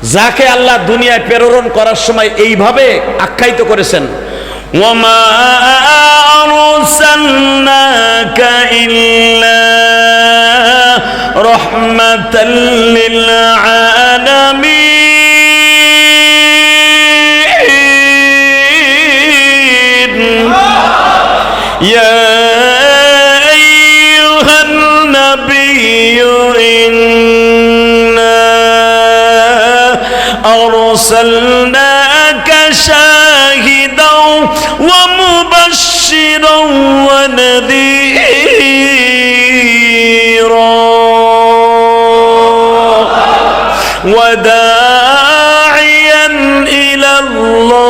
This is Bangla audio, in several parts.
যাকে আল্লাহ দুনিয়ায় প্রেরণ করার সময় এইভাবে আখ্যায়িত করেছেন, ওয়ামা আরসালনাকা ইল্লা রাহমাতাল লিল আলামিন ইয়া আইয়ুহান নাবিয়্যু أرسلناك شاهدا ومبشرا ونذيرا وداعيا إلى الله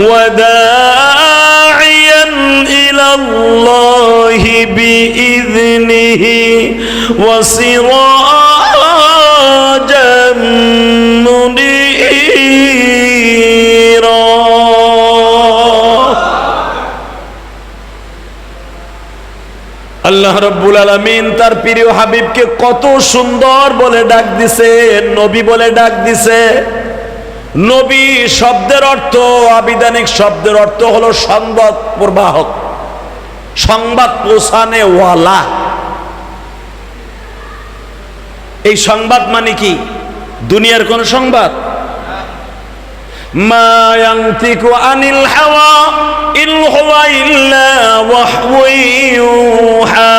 وداعيا إلى الله بإذنه وسراجا منيرا। আল্লাহ রাব্বুল আলামিন তার প্রিয় হাবিবকে কত সুন্দর বলে ডাক দিছে, নবী বলে ডাক দিছে। নবী শব্দের অর্থ, আবিধানিক শব্দের অর্থ হলো সংবাদ প্রবাহক, সংবাদ পৌঁছানে ওয়ালা। এই সংবাদ মানে কি? দুনিয়ার কোন সংবাদ? মা ইয়ানতিকু আনিল হাওয়া ইন হুয়া ইল্লা ওয়াহয়ুন ইউহা।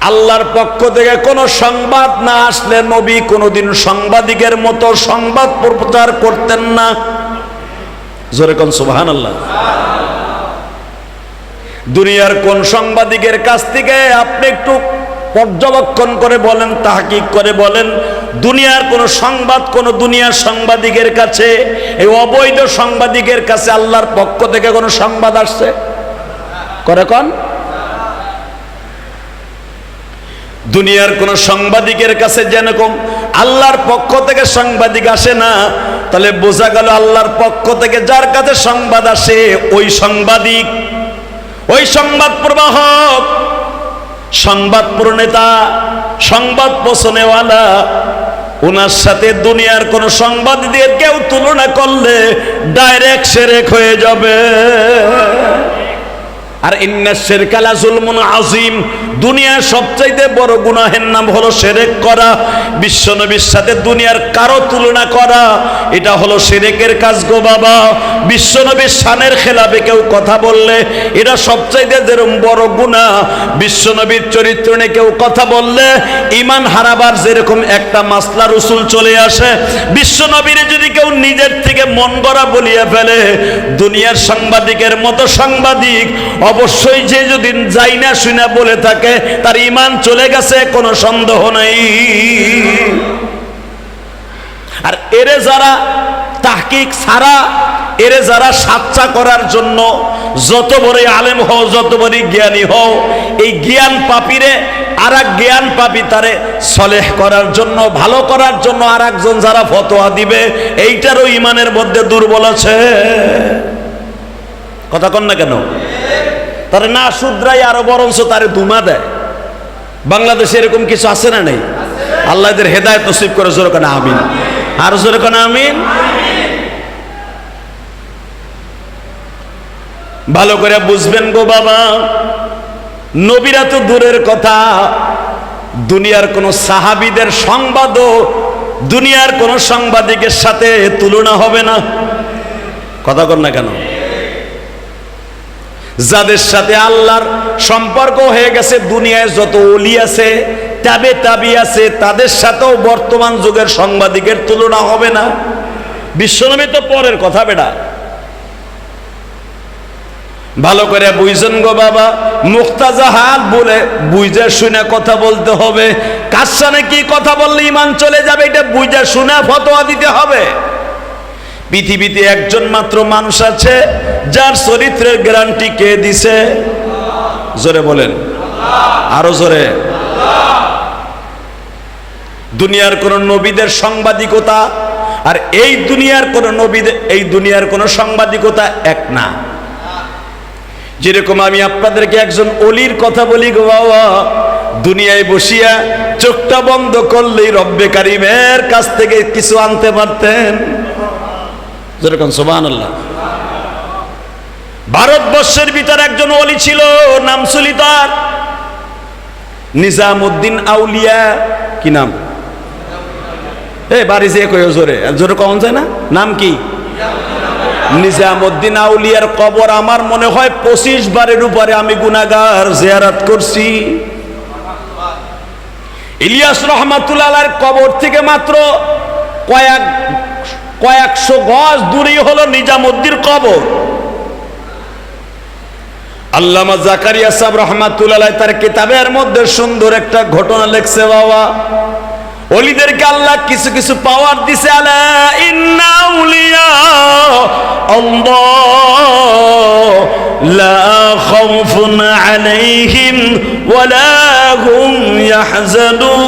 আল্লাহর পক্ষ থেকে কোন সংবাদ না আসলে নবী কোনদিন সাংবাদিকের মতো সংবাদ প্রচার করতেন না। জোরে কোন সুবহানাল্লাহ। দুনিয়ার কোন সাংবাদিকের কাছ থেকে আপনি একটু পর্যবেক্ষণ করে বলেন, তাহকিক করে বলেন, দুনিয়ার কোন সংবাদ কোন দুনিয়ার সাংবাদিকের কাছে, এই অবৈধ সাংবাদিকের কাছে আল্লাহর পক্ষ থেকে কোন সংবাদ আসছে? করে কোন দুনিয়ার কোন সাংবাদিকের কাছে যেরকম আল্লাহর পক্ষ থেকে সাংবাদিক আসে না, তাহলে বোঝা গেল আল্লাহর পক্ষ থেকে যার কাছে সংবাদ আসে ওই সাংবাদিক, ওই সংবাদ প্রবাহক, সংবাদ প্রণেতা, সংবাদ পৌঁছানেওয়ালা, ওনার সাথে দুনিয়ার কোন সাংবাদিকের কেউ তুলনা করলে ডাইরেক্ট শিরক হয়ে যাবে। আর ইন্না শিরকা লা যুলমুন আযীম, দুনিয়ার সবচাইতে বড় গুনাহের নাম হলো শিরক করা। বিশ্বনবীর সাথে দুনিয়ার কারো তুলনা করা, এটা হলো শিরকের কাজ গো বাবা। বিশ্বনবীর শানের খেলাফে কেউ কথা বললে এটা সবচাইতে যেরকম বড় গুনাহ। বিশ্বনবীর চরিত্র নিয়ে কেউ কথা বললে ঈমান হারাবার যেরকম একটা মাসলা রসুল চলে আসে, বিশ্বনবীর যদি কেউ নিজের থেকে মন গড়া বলিয়া ফেলে, দুনিয়ার সাংবাদিকের মতো সাংবাদিক অবশ্যই যে যদি যাই না শুনে বলে থাকে তার ঈমান চলে গেছে, কোনো সন্দেহ নাই। আর এরে যারা তাহকিক ছাড়া, এরে যারা সাচ্চা করার জন্য যত বড় আলেম হও, যত বড় জ্ঞানী হও, এই জ্ঞান পাপীরে আর এক জ্ঞান পাপী তারে সলেহ করার জন্য, ভালো করার জন্য আর একজন যারা ফতোয়া দিবে, এইটারও ঈমানের মধ্যে দুর্বল আছে। কথা কন না কেন? তারে না শুধরাই আরো বরঞ্চ তারে দুমা দেয়। বাংলাদেশে এরকম কিছু আছে না নেই? আল্লাহ এদের হেদায়েত নসিব করে। জোরে কেন আমিন। আর জোরে কেন আমিন। ভালো করে বুঝবেন গো বাবা, নবীরা তো দূরের কথা, দুনিয়ার কোন সাহাবীদের সংবাদও দুনিয়ার কোন সাংবাদিকের সাথে তুলনা হবে না। কথা কন না কেন? যাদের সাথে আল্লাহর সম্পর্ক হয়ে গেছে, দুনিয়ায় যত ওলি আছে, তাবি আছে, তাদের সাথেও বর্তমান যুগের সাংবাদিকের তুলনা হবে না। বিশ্বনবী তো পরের কথা বেটা। ভালো করে বুঝছেন গো বাবা, মুক্তাজাহাত বলে বুঝে শুনে কথা বলতে হবে। কার সাথে কি কথা বললে ঈমান চলে যাবে, এটা বুঝে শুনে ফতোয়া দিতে হবে। পৃথিবীতে একজন মাত্র মানুষ আছে যার চরিত্রের গ্যারান্টি কে দিছে? জোরে বলেন, আরো জোরে। দুনিয়ার কোন নবীদের সাংবাদিকতা আর এই দুনিয়ার কোন নবীদের, এই দুনিয়ার কোন সাংবাদিকতা এক না। যেরকম আমি আপনাদেরকে একজন অলির কথা বলি গো বাবা, দুনিয়ায় বসিয়া চোখটা বন্ধ করলেই রব্বে কারিমের কাছ থেকে কিছু আনতে পারতেন। যেরকম সুবহানাল্লাহ। ভারতবর্ষের ভিতর একজন অলি ছিল, নাম ছিল তার নিজামউদ্দিন আউলিয়া। কি নাম? বাড়ি যে কই জোরে জোরে কম যায় না? নাম কি? নিজামউদ্দিন আউলিয়ার কবর আমার মনে হয় 25 বারের উপরে আমি গুনাহগার জিয়ারত করছি। ইলিয়াস রহমাতুল্লাহ আলাইহির কবর থেকে মাত্র কয়েকশো গজ দূরেই হলো নিজামউদ্দিন কবর। আল্লামা জাকারিয়া সাহেব রহমাতুল্লাহ আলাইহি তার কিতাবের মধ্যে সুন্দর একটা ঘটনা লিখছে বাবা। ওলিদেরকে আল্লাহ কিছু কিছু পাওয়ার দিছে। আলা ইন্না আউলিয়া আল্লাহ লা খাউফুন আলাইহিম ওয়ালা হুম ইয়াহজানুন।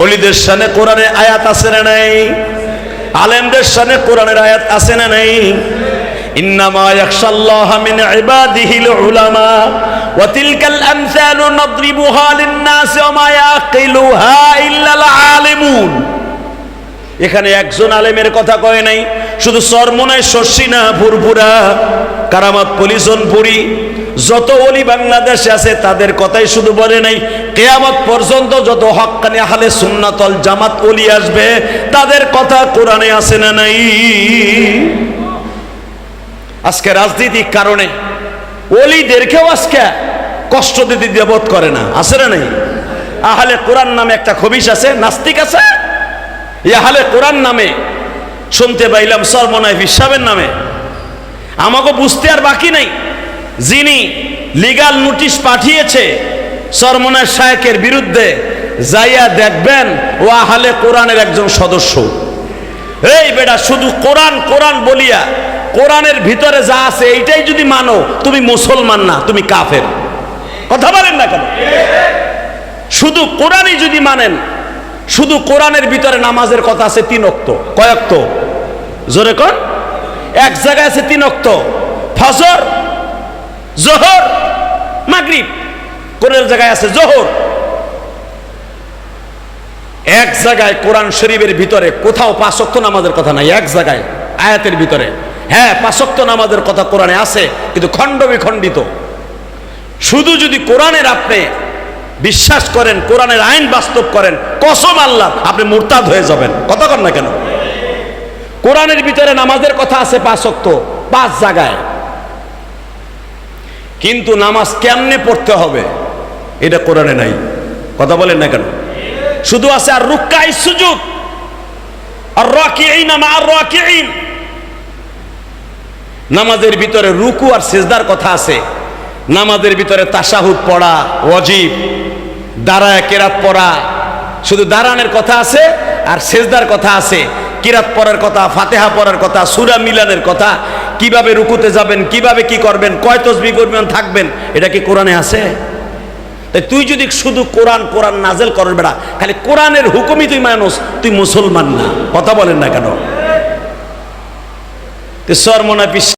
ওলিদের শানে কোরআনের আয়াত আছে না নাই? আলেমদের শানে কোরআনের আয়াত আছে না নাই? ইন্নামা ইয়াখশাল্লাহা মিন ইবাদিহিল উলামা ওয়া তিলকাল আমসালু নাদরিবুহা লিন-নাসি ওয়া মা ইয়াকিলুহা ইল্লাল আলিমুন। এখানে একজন আলেমের কথা কয় নাই, শুধু চরমনায় শর্ষিনা ফুরফুরা কারামাত পলিশনপুরি যত ওলি বাংলাদেশে আছে তাদের কথাই শুধু বলে নাই, কিয়ামত পর্যন্ত যত হক্কানি আহলে সুন্নাত ওয়াল জামাত ওলি আসবে তাদের কথা কোরআনে আছে না নাই? আজকে রাজনৈতিক কারণে ওলিদেরকেও আজকে কষ্ট দিতে বোধ করে না, আছে না নাই? আহলে কোরআন নামে একটা খবিশ আছে, নাস্তিক আছে। এই আহলে কোরআন নামে শুনতে পাইলাম সরমনায় হিসাবের নামে। আমাকে বুঝতে আর বাকি নাই, যিনি লিগাল নোটিশ পাঠিয়েছে সরমনায় শায়েকের বিরুদ্ধে, যাইয়া দেখবেন ও আহলে কোরআনের একজন সদস্য। এই বেটা, শুধু কোরআন কোরআন বলিয়া কোরআনের ভিতরে যা আছে এইটাই যদি মানো, তুমি মুসলমান না, তুমি কাফের। কথা বলেন না কেন? শুধু কোরআনই যদি মানেন, শুধু কোরআনের ভিতরে নামাজের কথা আছে 3 ওয়াক্ত। কয় ওয়াক্ত? জোরে কোন? এক জায়গায় আছে 3 ওয়াক্ত, ফজর, যোহর, মাগরিব। কোন জায়গায় আছে যোহর। এক জায়গায় কোরআন শরীফের ভিতরে কোথাও 5 ওয়াক্ত নামাজের কথা নাই। এক জায়গায় আয়াতের ভিতরে হ্যাঁ 5 ওয়াক্ত নামাজের কথা কোরআনে আছে, কিন্তু খণ্ড বিখণ্ডিত। শুধু যদি কোরআনের আপনি বিশ্বাস করেন, কোরআনের আইন বাস্তব করেন, কসম আল্লাহ আপনি মুরতাদ হয়ে যাবেন। কথা কন না কেন? কোরআনের ভিতরে নামাজের কথা আছে 5 ওয়াক্ত 5 জায়গায়, কিন্তু নামাজ কেমনে পড়তে হবে এটা কোরআনে নাই। কথা বলেন না কেন? শুধু আছে আর রুকআই সুজুদ আর রাকিঈনা মা আর রাকিঈন। নামাজের ভিতরে রুকু আর সিজদার কথা আছে। নামাজের ভিতরে তাশাহুদ পড়া ওয়াজিব, দাঁড়ায় কেরাত পড়া, শুধু দাঁড়ানোর কথা আছে আর সিজদার কথা আছে। কিরাত পড়ার কথা, ফাতিহা পড়ার কথা, সূরা মিলানের কথা, কিভাবে রুকুতে যাবেন, কিভাবে কি করবেন, কয় তাসবিহ করবেন থাকবেন, এটা কি কোরআনে আছে? তাই তুই যদি শুধু কোরআন কোরআন নাজেল করস বেটা, খালি কোরআনের হুকুমই তুই মানুষ, তুই মুসলমান না। কথা বলেন না কেন? সরমনা